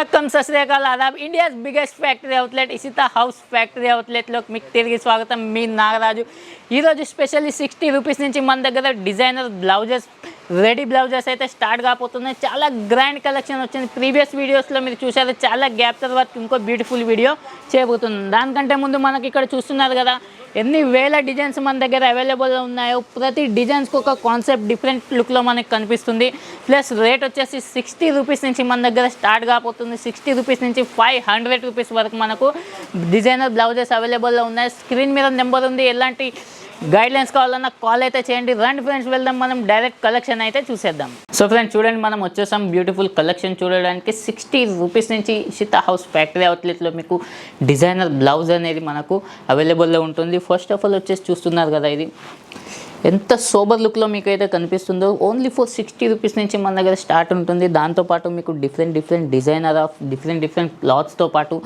వణక్కం సస్రేకాల్ ఆదాబ్ India's biggest factory outlet Ishita house factory అవుట్లెట్లోకి మీకు తిరిగి స్వాగతం. మీ నాగరాజు. ఈరోజు స్పెషల్లీ 60 రూపీస్ నుంచి మన దగ్గర డిజైనర్ బ్లౌజెస్, రెడీ బ్లౌజెస్ అయితే స్టార్ట్ కాబోతున్నాయి. చాలా గ్రాండ్ కలెక్షన్ వచ్చింది. ప్రీవియస్ వీడియోస్లో మీరు చూసారు, చాలా గ్యాప్ తర్వాత ఇంకో బ్యూటిఫుల్ వీడియో చేయబోతుంది. దానికంటే ముందు మనకి ఇక్కడ చూస్తున్నారు కదా ఎన్ని వేల డిజైన్స్ మన దగ్గర అవైలబుల్గా ఉన్నాయో. ప్రతి డిజైన్స్కి ఒక కాన్సెప్ట్ డిఫరెంట్ లుక్లో మనకి కనిపిస్తుంది. ప్లస్ రేట్ వచ్చేసి 60 రూపీస్ నుంచి మన దగ్గర స్టార్ట్ కాబోతుంది. 60 రూపీస్ నుంచి 500 రూపీస్ వరకు మనకు డిజైనర్ బ్లౌజెస్ అవైలబుల్గా ఉన్నాయి. స్క్రీన్ మీద నెంబర్ ఉంది. ఎలాంటి గైడ్లైన్స్ కావాలన్నా కాల్ అయితే చేయండి. రండి ఫ్రెండ్స్, వెళ్దాం మనం డైరెక్ట్ కలెక్షన్ అయితే చూసేద్దాం. సో ఫ్రెండ్స్ చూడండి, మనం వచ్చేసాం బ్యూటిఫుల్ కలెక్షన్ చూడడానికి. 60 రూపీస్ నుంచి ఇషితా హౌస్ ఫ్యాక్టరీ అవుట్లెట్లో మీకు డిజైనర్ బ్లౌజ్ అనేది మనకు అవైలబుల్లో ఉంటుంది. ఫస్ట్ ఆఫ్ ఆల్ వచ్చేసి చూస్తున్నారు కదా, ఇది ఎంత సోబర్ లుక్లో మీకు అయితే కనిపిస్తుందో. ఓన్లీ ఫర్ 60 రూపీస్ నుంచి మన దగ్గర స్టార్ట్ ఉంటుంది. దాంతోపాటు మీకు డిఫరెంట్ డిజైనర్ ఆఫ్ డిఫరెంట్ క్లాత్స్తో పాటు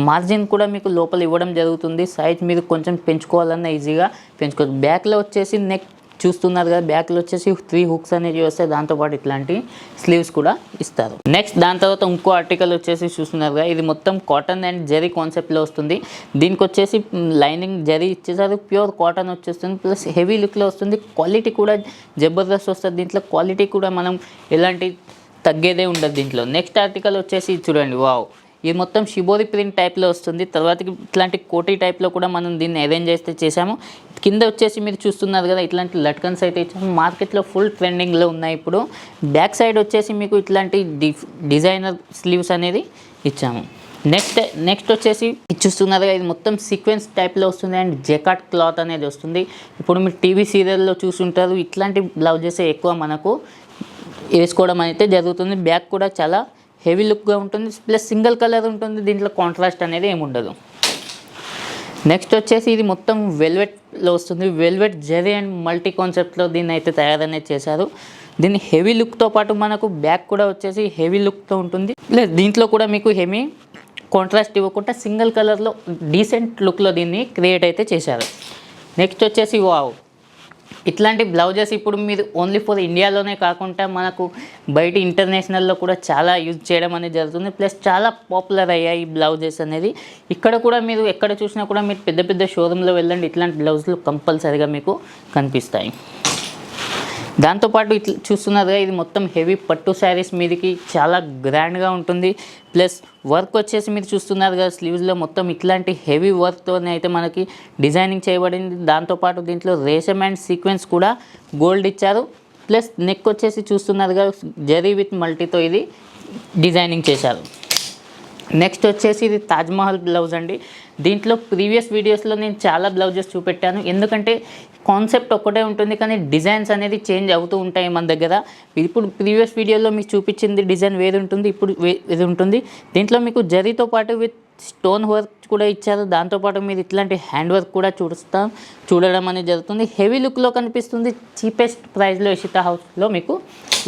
మార్జిన్ కూడా మీకు లోపల ఇవ్వడం జరుగుతుంది. సైజ్ మీరు కొంచెం పెంచుకోవాలన్నా ఈజీగా పెంచుకోవచ్చు. బ్యాక్లో వచ్చేసి నెక్ చూస్తున్నారు కదా, బ్యాక్లో వచ్చేసి 3 హుక్స్ అనేవి వస్తాయి. దాంతోపాటు ఇట్లాంటి స్లీవ్స్ కూడా ఇస్తారు. నెక్స్ట్ దాని తర్వాత ఇంకో ఆర్టికల్ వచ్చేసి చూస్తున్నారు కదా, ఇది మొత్తం కాటన్ అండ్ జరీ కాన్సెప్ట్లో వస్తుంది. దీనికి వచ్చేసి లైనింగ్ జరీ ఇచ్చేసారు, ప్యూర్ కాటన్ వచ్చేస్తుంది. ప్లస్ హెవీ లుక్లో వస్తుంది. క్వాలిటీ కూడా జబర్దస్త్ వస్తుంది. దీంట్లో క్వాలిటీ కూడా మనం ఎలాంటి తగ్గేదే ఉండదు దీంట్లో. నెక్స్ట్ ఆర్టికల్ వచ్చేసి చూడండి, వావ్, ఇది మొత్తం షిబోరి ప్రింట్ టైప్లో వస్తుంది. తర్వాతకి ఇట్లాంటి కోటీ టైప్లో కూడా మనం దీన్ని అరేంజ్ అయితే చేసాము. కింద వచ్చేసి మీరు చూస్తున్నారు కదా, ఇట్లాంటి లట్కన్స్ అయితే ఇచ్చాము. మార్కెట్లో ఫుల్ ట్రెండింగ్లో ఉన్నాయి ఇప్పుడు. బ్యాక్ సైడ్ వచ్చేసి మీకు ఇట్లాంటి డిజైనర్ స్లీవ్స్ అనేది ఇచ్చాము. నెక్స్ట్ వచ్చేసి చూస్తున్నారు కదా, ఇది మొత్తం సీక్వెన్స్ టైప్లో వస్తుంది అండ్ జెకాట్ క్లాత్ అనేది వస్తుంది. ఇప్పుడు మీరు టీవీ సీరియల్లో చూస్తుంటారు, ఇట్లాంటి బ్లౌజెస్ ఎక్కువ మనకు వేసుకోవడం అయితే జరుగుతుంది. బ్యాక్ కూడా చాలా హెవీ లుక్గా ఉంటుంది. ప్లస్ సింగిల్ కలర్ ఉంటుంది. దీంట్లో కాంట్రాస్ట్ అనేది ఏముండదు. నెక్స్ట్ వచ్చేసి ఇది మొత్తం వెల్వెట్లో వస్తుంది. వెల్వెట్ జరీ అండ్ మల్టీ కాన్సెప్ట్లో దీన్ని అయితే తయారనేది చేశారు. దీన్ని హెవీ లుక్తో పాటు మనకు బ్యాక్ కూడా వచ్చేసి హెవీ లుక్తో ఉంటుంది. ప్లస్ దీంట్లో కూడా మీకు హెవీ కాంట్రాస్ట్ ఇవ్వకుండా సింగిల్ కలర్లో డీసెంట్ లుక్లో దీన్ని క్రియేట్ అయితే చేశారు. నెక్స్ట్ వచ్చేసి వావ్, ఇట్లాంటి బ్లౌజెస్ ఇప్పుడు మీరు ఓన్లీ ఫర్ ఇండియాలోనే కాకుండా మనకు బయట ఇంటర్నేషనల్లో కూడా చాలా యూజ్ చేయడం అనేది జరుగుతుంది. ప్లస్ చాలా పాపులర్ అయ్యాయి ఈ బ్లౌజెస్ అనేది. ఇక్కడ కూడా మీరు ఎక్కడ చూసినా కూడా మీరు పెద్ద షోరూంలో వెళ్ళండి, ఇట్లాంటి బ్లౌజులు కంపల్సరీగా మీకు కనిపిస్తాయి. దాంతోపాటు ఇట్లా చూస్తున్నారు, ఇది మొత్తం హెవీ పట్టు శారీస్ మీదకి చాలా గ్రాండ్గా ఉంటుంది. ప్లస్ వర్క్ వచ్చేసి మీరు చూస్తున్నారు కదా, స్లీవ్స్లో మొత్తం ఇట్లాంటి హెవీ వర్క్తోనే అయితే మనకి డిజైనింగ్ చేయబడింది. దాంతోపాటు దీంట్లో రేషమ్ అండ్ సీక్వెన్స్ కూడా గోల్డ్ ఇచ్చారు. ప్లస్ నెక్ వచ్చేసి చూస్తున్నారు కదా, జరీ విత్ మల్టీతో ఇది డిజైనింగ్ చేశారు. నెక్స్ట్ వచ్చేసి ఇది తాజ్మహల్ బ్లౌజ్ అండి. దీంట్లో ప్రీవియస్ వీడియోస్లో నేను చాలా బ్లౌజెస్ చూపెట్టాను. ఎందుకంటే కాన్సెప్ట్ ఒక్కటే ఉంటుంది, కానీ డిజైన్స్ అనేది చేంజ్ అవుతూ ఉంటాయి మన దగ్గర. ఇప్పుడు ప్రీవియస్ వీడియోలో మీకు చూపించింది డిజైన్ వేరు ఉంటుంది, ఇప్పుడు వేరు ఉంటుంది. దీంట్లో మీకు జరీతో పాటు విత్ స్టోన్ వర్క్ కూడా ఇచ్చారు. దాంతోపాటు మీరు ఇట్లాంటి హ్యాండ్ వర్క్ కూడా చూడడం అనేది జరుగుతుంది. హెవీ లుక్లో కనిపిస్తుంది. చీపెస్ట్ ప్రైస్లో ఇషితా హౌస్లో మీకు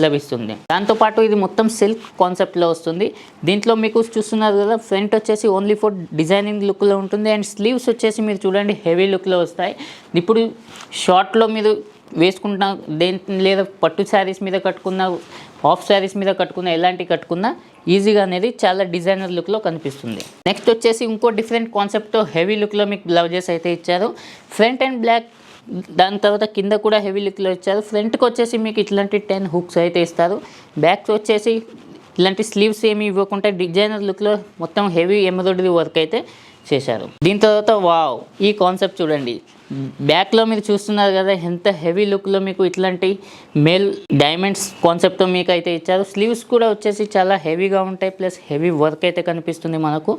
లభిస్తుంది. దాంతోపాటు ఇది మొత్తం సిల్క్ కాన్సెప్ట్లో వస్తుంది. దీంట్లో మీకు చూస్తున్నారు కదా, ఫ్రంట్ వచ్చేసి ఓన్లీ ఫర్ డిజైనింగ్ లుక్లో ఉంటుంది అండ్ స్లీవ్స్ వచ్చేసి మీరు చూడండి హెవీ లుక్లో వస్తాయి. ఇప్పుడు షార్ట్లో మీరు వేసుకుంటున్న లేదా పట్టు శారీస్ మీద కట్టుకున్న, హాఫ్ శారీస్ మీద కట్టుకున్న, ఎలాంటి కట్టుకున్నా ఈజీగా అనేది చాలా డిజైనర్ లుక్లో కనిపిస్తుంది. నెక్స్ట్ వచ్చేసి ఇంకో డిఫరెంట్ కాన్సెప్ట్తో హెవీ లుక్లో మీకు బ్లౌజెస్ అయితే ఇచ్చారు. ఫ్రంట్ అండ్ బ్లాక్, దాని తర్వాత కింద కూడా హెవీ లుక్లో ఇచ్చారు. ఫ్రంట్కి వచ్చేసి మీకు ఇట్లాంటి 10 హుక్స్ అయితే ఇస్తారు. బ్యాక్ వచ్చేసి ఇలాంటి స్లీవ్స్ ఏమి ఇవ్వకుండా డిజైనర్ లుక్లో మొత్తం హెవీ ఎంబ్రాయిడరీ వర్క్ అయితే చేశారు. దీని తర్వాత వావ్, ఈ కాన్సెప్ట్ చూడండి. బ్యాక్లో మీరు చూస్తున్నారు కదా, ఎంత హెవీ లుక్లో మీకు ఇట్లాంటి మేల్ డైమండ్స్ కాన్సెప్ట్తో మీకు అయితే ఇచ్చారు. స్లీవ్స్ కూడా వచ్చేసి చాలా హెవీగా ఉంటాయి. ప్లస్ హెవీ వర్క్ అయితే కనిపిస్తుంది మనకు.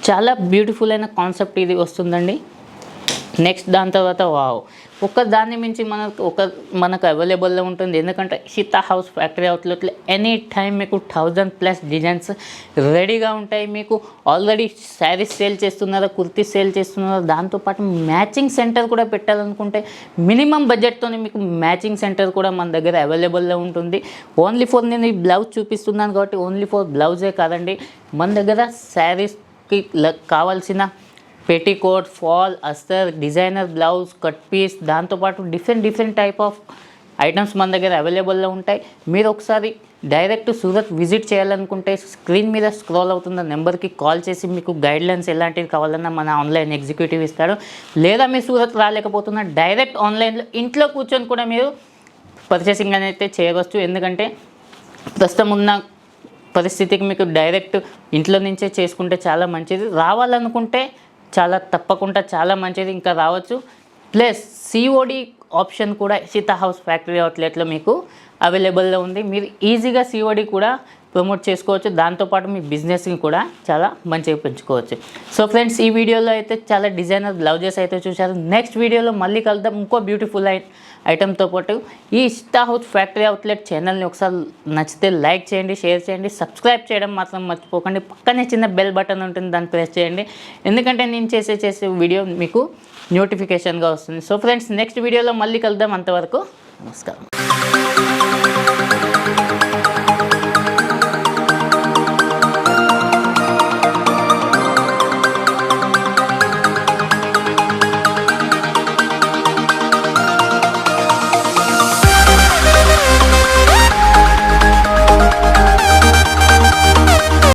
చాలా బ్యూటిఫుల్ అయిన కాన్సెప్ట్ ఇది వస్తుందండి. నెక్స్ట్ దాని తర్వాత వావ్, దాన్ని మించి మనకు అవైలబుల్లో ఉంటుంది. ఎందుకంటే ఇషితా హౌస్ ఫ్యాక్టరీ అవుట్లెట్లో ఎనీ టైం మీకు 1000+ డిజైన్స్ రెడీగా ఉంటాయి. మీకు ఆల్రెడీ శారీస్ సేల్ చేస్తున్నారా, కుర్తీస్ సేల్ చేస్తున్నారా, దాంతోపాటు మ్యాచింగ్ సెంటర్ కూడా పెట్టాలనుకుంటే మినిమం బడ్జెట్తో మీకు మ్యాచింగ్ సెంటర్ కూడా మన దగ్గర అవైలబుల్లో ఉంటుంది. ఓన్లీ ఫర్ నేను ఈ బ్లౌజ్ చూపిస్తున్నాను కాబట్టి ఓన్లీ ఫర్ బ్లౌజే కాదండి, మన దగ్గర శారీస్కి కావాల్సిన पेटीकोट फॉल अस्तर डिजाइनर ब्लाउज कट पीस दांतोपाటు डिफरेंट टाइप ऑफ ఐటమ్స్ మన దగ్గర అవైలబుల్లో ఉంటాయి. మీరు ఒకసారి డైరెక్ట్ సూరత్ విజిట్ చేయాలనుకుంటే స్క్రీన్ మీద స్క్రోల్ అవుతున్న నెంబర్కి కాల్ చేసి మీకు గైడ్లైన్స్ ఎలాంటివి కావాలన్నా మన ఆన్లైన్ ఎగ్జిక్యూటివ్ ఇస్తాడు. లేదా మీరు సూరత్ రాలేకపోతున్నా డైరెక్ట్ ఆన్లైన్లో ఇంట్లో కూర్చొని కూడా మీరు పర్చేసింగ్ అనేది చేయవచ్చు. ఎందుకంటే ప్రస్తుతం ఉన్న పరిస్థితికి మీకు డైరెక్ట్ ఇంట్లో నుంచే చేసుకుంటే చాలా మంచిది. రావాలనుకుంటే తప్పకుండా చాలా మంచిది, ఇంకా రావచ్చు. ప్లస్ సిఓడి ఆప్షన్ కూడా ఇషితా హౌస్ ఫ్యాక్టరీ అవుట్లెట్లో మీకు అవైలబుల్లో ఉంది. మీరు ఈజీగా సిఓడి కూడా ప్రమోట్ చేసుకోవచ్చు. దాంతోపాటు మీ బిజినెస్ని కూడా చాలా మంచిగా పెంచుకోవచ్చు. సో ఫ్రెండ్స్, ఈ వీడియోలో అయితే చాలా డిజైనర్ బ్లౌజెస్ అయితే చూశారు. నెక్స్ట్ వీడియోలో మళ్ళీ కలుద్దాం ఇంకో బ్యూటిఫుల్ ఐటెంతో పాటు. ఈ ఇషితా హౌస్ ఫ్యాక్టరీ అవుట్లెట్ ఛానల్ని ఒకసారి నచ్చితే లైక్ చేయండి, షేర్ చేయండి, సబ్స్క్రైబ్ చేయడం మాత్రం మర్చిపోకండి. పక్కనే చిన్న బెల్ బటన్ ఉంటుంది, దాన్ని ప్రెస్ చేయండి. ఎందుకంటే నేను చేసే వీడియో మీకు నోటిఫికేషన్గా వస్తుంది. సో ఫ్రెండ్స్, నెక్స్ట్ వీడియోలో మళ్ళీ కలుద్దాం. అంతవరకు నమస్కారం.